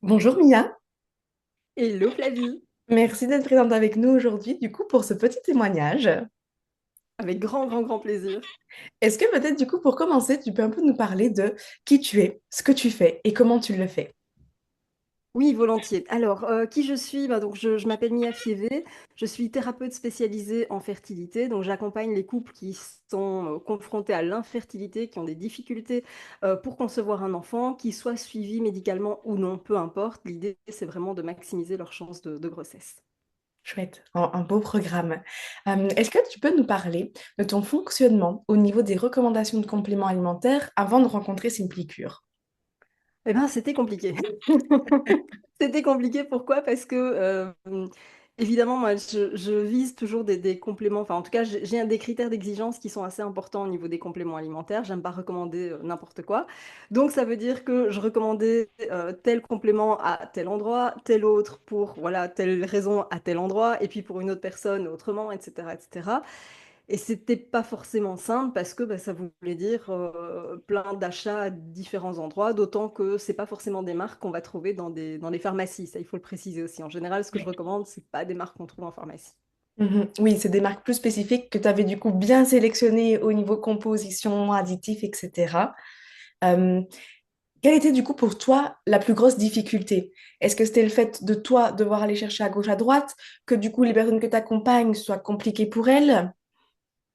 Bonjour Mia, Hello Flavie, merci d'être présente avec nous aujourd'hui du coup pour ce petit témoignage. avec grand plaisir. Est-ce que peut-être du coup pour commencer, tu peux un peu nous parler de qui tu es, ce que tu fais et comment tu le fais? Oui, volontiers. Alors, qui je suis? Donc, je m'appelle Mia Fievé, je suis thérapeute spécialisée en fertilité, donc j'accompagne les couples qui sont confrontés à l'infertilité, qui ont des difficultés pour concevoir un enfant, qu'ils soient suivis médicalement ou non, peu importe. L'idée, c'est vraiment de maximiser leurs chances de grossesse. Chouette, un beau programme. Est-ce que tu peux nous parler de ton fonctionnement au niveau des recommandations de compléments alimentaires avant de rencontrer Simplicure? Eh ben, c'était compliqué. C'était compliqué, pourquoi? Parce que, évidemment, moi, je vise toujours des compléments, enfin, en tout cas, j'ai des critères d'exigence qui sont assez importants au niveau des compléments alimentaires. J'aime pas recommander, n'importe quoi. Donc ça veut dire que je recommandais, tel complément à tel endroit, tel autre pour, voilà, telle raison à tel endroit et puis pour une autre personne autrement et cetera et cetera. Et c'était pas forcément simple parce que, bah, ça voulait dire, plein d'achats à différents endroits, d'autant que c'est pas forcément des marques qu'on va trouver dans des pharmacies. Ça, il faut le préciser aussi. En général, ce que je Oui. recommande, c'est pas des marques qu'on trouve en pharmacie. Mhm. Oui, c'est des marques plus spécifiques que tu avais du coup bien sélectionnées au niveau composition, additifs, etc. Quelle était du coup pour toi la plus grosse difficulté? Est-ce que c'était le fait de toi devoir aller chercher à gauche, à droite, que du coup les personnes que tu accompagnes soient compliquées pour elles?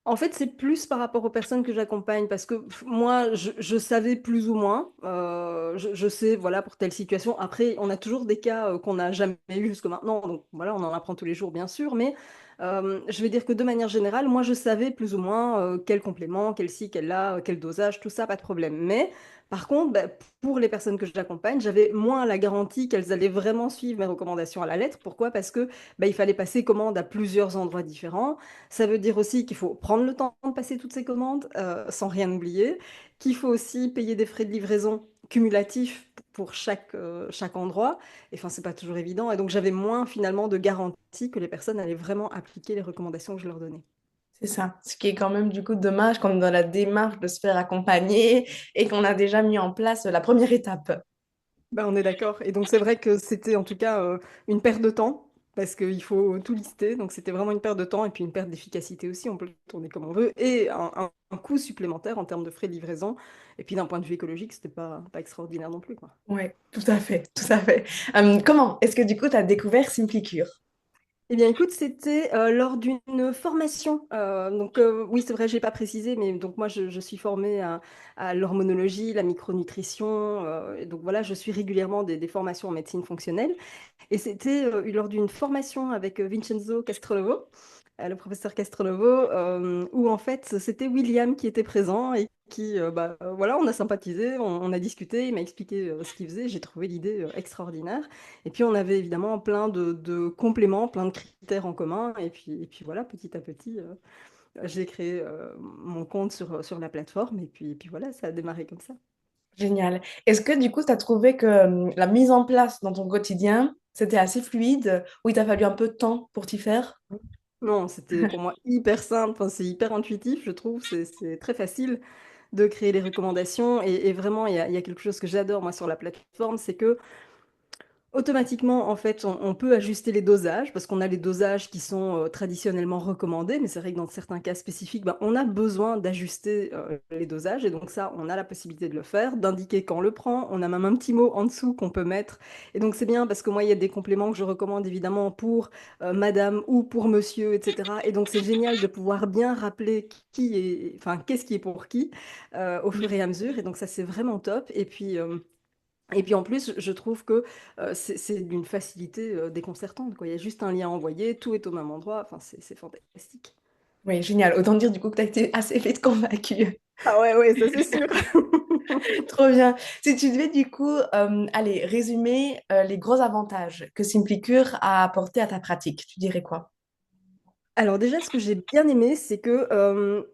En fait, c'est plus par rapport aux personnes que j'accompagne parce que moi, je savais plus ou moins. Je sais, voilà, pour telle situation. Après, on a toujours des cas qu'on n'a jamais eu jusque maintenant. Donc voilà, on en apprend tous les jours, bien sûr. Mais je vais dire que de manière générale, moi, je savais plus ou moins quel complément, quel ci, quel là, quel dosage, tout ça, pas de problème. Mais par contre, bah, pour les personnes que j'accompagne, j'avais moins la garantie qu'elles allaient vraiment suivre mes recommandations à la lettre. Pourquoi? Parce que bah, il fallait passer commande à plusieurs endroits différents. Ça veut dire aussi qu'il faut prendre le temps de passer toutes ces commandes sans rien oublier, qu'il faut aussi payer des frais de livraison cumulatifs pour chaque endroit. Et enfin, c'est pas toujours évident. Et donc, j'avais moins finalement de garantie que les personnes allaient vraiment appliquer les recommandations que je leur donnais. C'est ça. Ce qui est quand même du coup dommage quand on est dans la démarche de se faire accompagner et qu'on a déjà mis en place la première étape. Ben, on est d'accord. Et donc, c'est vrai que c'était en tout cas une perte de temps. Parce qu'il faut tout lister, donc c'était vraiment une perte de temps et puis une perte d'efficacité aussi, on peut le tourner comme on veut, et un coût supplémentaire en termes de frais de livraison. Et puis d'un point de vue écologique, c'était pas extraordinaire non plus, quoi. Ouais, tout à fait, tout à fait. Comment est-ce que du coup tu as découvert Simplicure? Eh bien, écoute, c'était lors d'une formation. Oui, c'est vrai, je n'ai pas précisé, mais donc moi, je suis formée à l'hormonologie, la micronutrition. Et donc voilà, je suis régulièrement des formations en médecine fonctionnelle. Et c'était lors d'une formation avec Vincenzo Castronovo, le professeur Castronovo, où en fait c'était William qui était présent et qui, voilà, on a sympathisé, on a discuté, il m'a expliqué ce qu'il faisait, j'ai trouvé l'idée extraordinaire. Et puis on avait évidemment plein de compléments, plein de critères en commun. Et puis voilà, petit à petit, j'ai créé mon compte sur la plateforme et puis voilà, ça a démarré comme ça. Génial. Est-ce que du coup tu as trouvé que la mise en place dans ton quotidien, c'était assez fluide ou il t'a fallu un peu de temps pour t'y faire? Non, c'était pour moi hyper simple, enfin, c'est hyper intuitif, je trouve, c'est très facile de créer les recommandations. Et vraiment, il y a quelque chose que j'adore, moi, sur la plateforme, c'est que automatiquement, en fait, on peut ajuster les dosages parce qu'on a les dosages qui sont traditionnellement recommandés, mais c'est vrai que dans certains cas spécifiques, ben, on a besoin d'ajuster les dosages et donc ça, on a la possibilité de le faire, d'indiquer quand on le prend. On a même un petit mot en dessous qu'on peut mettre et donc c'est bien parce que moi, il y a des compléments que je recommande évidemment pour madame ou pour monsieur, etc. Et donc c'est génial de pouvoir bien rappeler qui est, enfin, qu'est-ce qui est pour qui au fur et à mesure et donc ça, c'est vraiment top. Et puis en plus, je trouve que c'est d'une facilité déconcertante, quoi. Il y a juste un lien envoyé, tout est au même endroit. Enfin, c'est fantastique. Oui, génial. Autant dire du coup que tu as été assez vite convaincue. Ah ouais, ouais, ça c'est sûr. Trop bien. Si tu devais du coup, allez, résumer les gros avantages que Simplicure a apporté à ta pratique, tu dirais quoi? Alors déjà, ce que j'ai bien aimé, c'est que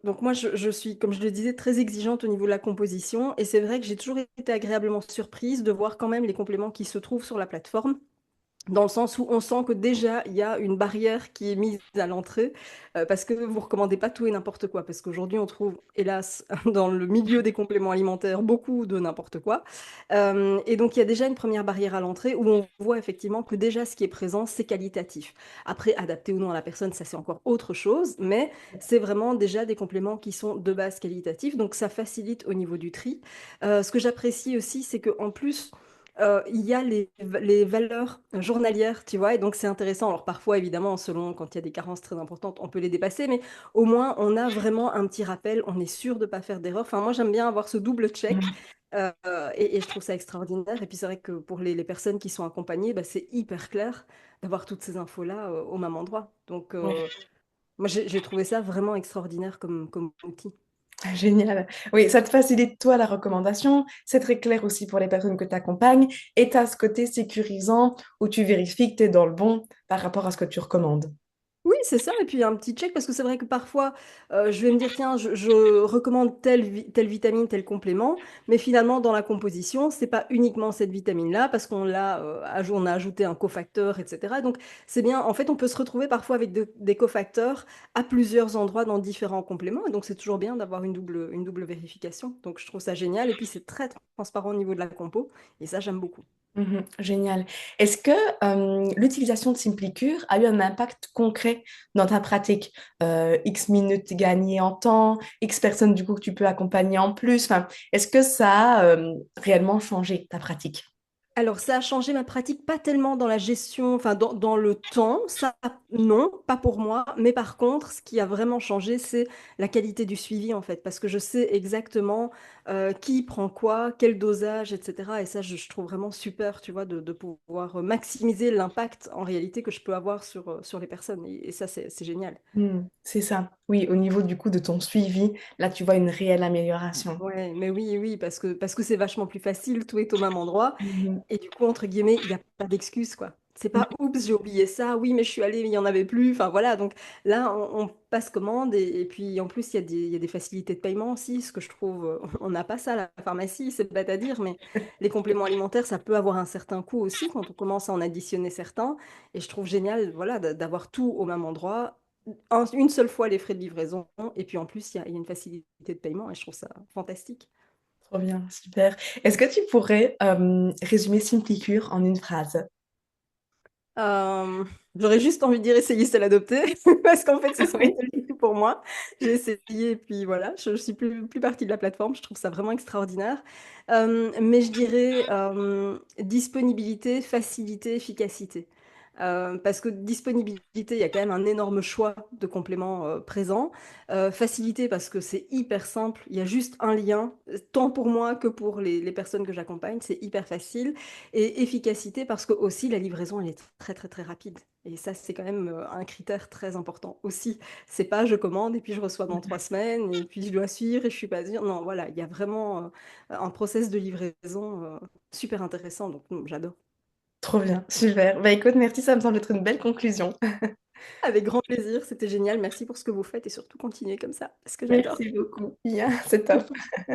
donc moi, je suis, comme je le disais, très exigeante au niveau de la composition. Et c'est vrai que j'ai toujours été agréablement surprise de voir quand même les compléments qui se trouvent sur la plateforme. dans le sens où on sent que déjà il y a une barrière qui est mise à l'entrée, parce que vous recommandez pas tout et n'importe quoi. Parce qu'aujourd'hui, on trouve, hélas, dans le milieu des compléments alimentaires, beaucoup de n'importe quoi. Et donc, il y a déjà une première barrière à l'entrée où on voit effectivement que déjà ce qui est présent, c'est qualitatif. Après, adapté ou non à la personne, ça c'est encore autre chose, mais c'est vraiment déjà des compléments qui sont de base qualitatifs. Donc, ça facilite au niveau du tri. Ce que j'apprécie aussi, c'est qu'en plus, il y a les valeurs journalières, tu vois, et donc c'est intéressant. Alors parfois, évidemment, selon quand il y a des carences très importantes, on peut les dépasser, mais au moins on a vraiment un petit rappel, on est sûr de ne pas faire d'erreur. Enfin, moi, j'aime bien avoir ce double check, euh, et je trouve ça extraordinaire. Et puis c'est vrai que pour les personnes qui sont accompagnées, bah, c'est hyper clair d'avoir toutes ces infos-là au même endroit. Donc, Ouais. moi, j'ai trouvé ça vraiment extraordinaire comme outil. Génial. Oui, ça te facilite toi la recommandation. C'est très clair aussi pour les personnes que tu accompagnes. Et tu as ce côté sécurisant où tu vérifies que tu es dans le bon par rapport à ce que tu recommandes. Oui, c'est ça. Et puis un petit check, parce que c'est vrai que parfois, je vais me dire, tiens, je recommande telle vitamine, tel complément, mais finalement, dans la composition, c'est pas uniquement cette vitamine-là, parce on a ajouté un cofacteur, etc. Donc, c'est bien. En fait, on peut se retrouver parfois avec des cofacteurs à plusieurs endroits dans différents compléments. Et donc, c'est toujours bien d'avoir une double vérification. Donc, je trouve ça génial. Et puis, c'est très transparent au niveau de la compo. Et ça, j'aime beaucoup. Mhm, génial. Est-ce que l'utilisation de Simplicure a eu un impact concret dans ta pratique? X minutes gagnées en temps, X personnes du coup que tu peux accompagner en plus. Enfin, est-ce que ça a réellement changé ta pratique? Alors, ça a changé ma pratique, pas tellement dans la gestion, enfin dans le temps, ça non, pas pour moi, mais par contre, ce qui a vraiment changé, c'est la qualité du suivi en fait, parce que je sais exactement qui prend quoi, quel dosage, etc. Et ça, je trouve vraiment super, tu vois, de pouvoir maximiser l'impact en réalité que je peux avoir sur les personnes. Et ça, c'est génial. C'est ça. Oui, au niveau du coup de ton suivi, là tu vois une réelle amélioration. Ouais, mais oui, oui, parce que c'est vachement plus facile, tout est au même endroit. Mhm. Et du coup, entre guillemets, il n'y a pas d'excuse, quoi. C'est pas, oups, j'ai oublié ça, oui, mais je suis allée, mais il n'y en avait plus. Enfin, voilà, donc là, on passe commande. Et puis, en plus, il y a des facilités de paiement aussi, ce que je trouve, on n'a pas ça à la pharmacie, c'est bête à dire, mais les compléments alimentaires, ça peut avoir un certain coût aussi quand on commence à en additionner certains. Et je trouve génial, voilà, d'avoir tout au même endroit. Une seule fois les frais de livraison, et puis en plus, il y a une facilité de paiement, et je trouve ça fantastique. Trop bien, super. Est-ce que tu pourrais résumer Simplicure en une phrase? Euh, J'aurais juste envie de dire essayer, c'est l'adopter, parce qu'en fait, c'est ce Oui. modèle du tout pour moi. J'ai essayé, et puis voilà, je suis plus partie de la plateforme. Je trouve ça vraiment extraordinaire. Mais je dirais disponibilité, facilité, efficacité. Parce que disponibilité, il y a quand même un énorme choix de compléments présents. Facilité, parce que c'est hyper simple. Il y a juste un lien, tant pour moi que pour les personnes que j'accompagne. C'est hyper facile. Et efficacité parce que aussi la livraison elle est très très très rapide. Et ça c'est quand même un critère très important aussi. C'est pas je commande et puis je reçois dans 3 semaines et puis je dois suivre et je suis pas sûre. Non voilà, il y a vraiment un process de livraison super intéressant donc j'adore. Trop bien, super. Bah écoute, merci, ça me semble être une belle conclusion. Avec grand plaisir, c'était génial. Merci pour ce que vous faites et surtout continuez comme ça parce que j'adore. Merci beaucoup. Bien, c'est top.